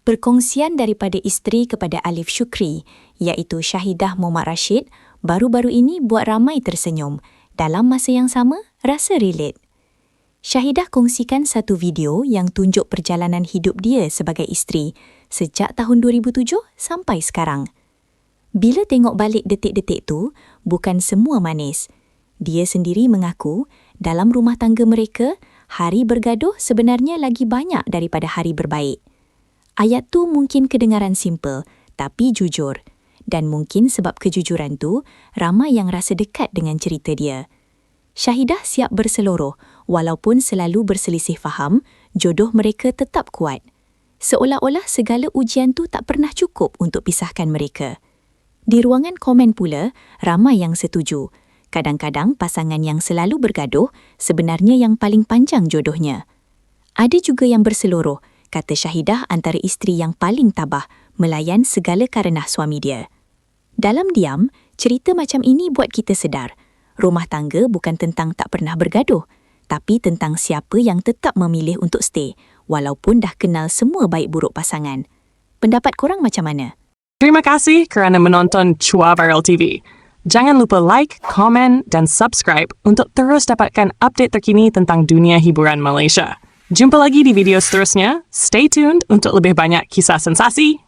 Perkongsian daripada isteri kepada Alif Syukri, iaitu Syahidah Muhammad Rashid, baru-baru ini buat ramai tersenyum. Dalam masa yang sama, rasa relate. Syahidah kongsikan satu video yang tunjuk perjalanan hidup dia sebagai isteri sejak tahun 2007 sampai sekarang. Bila tengok balik detik-detik tu, bukan semua manis. Dia sendiri mengaku, dalam rumah tangga mereka, hari bergaduh sebenarnya lagi banyak daripada hari berbaik. Ayat tu mungkin kedengaran simple, tapi jujur. Dan mungkin sebab kejujuran tu, ramai yang rasa dekat dengan cerita dia. Syahidah siap berseluruh, walaupun selalu berselisih faham, jodoh mereka tetap kuat. Seolah-olah segala ujian tu tak pernah cukup untuk pisahkan mereka. Di ruangan komen pula, ramai yang setuju. Kadang-kadang pasangan yang selalu bergaduh sebenarnya yang paling panjang jodohnya. Ada juga yang berseluruh, kata Syahidah antara isteri yang paling tabah melayan segala karenah suami dia. Dalam diam, cerita macam ini buat kita sedar. Rumah tangga bukan tentang tak pernah bergaduh, tapi tentang siapa yang tetap memilih untuk stay, walaupun dah kenal semua baik buruk pasangan. Pendapat korang macam mana? Terima kasih kerana menonton Chua Viral TV. Jangan lupa like, komen dan subscribe untuk terus dapatkan update terkini tentang dunia hiburan Malaysia. Jumpa lagi di video seterusnya. Stay tuned untuk lebih banyak kisah sensasi.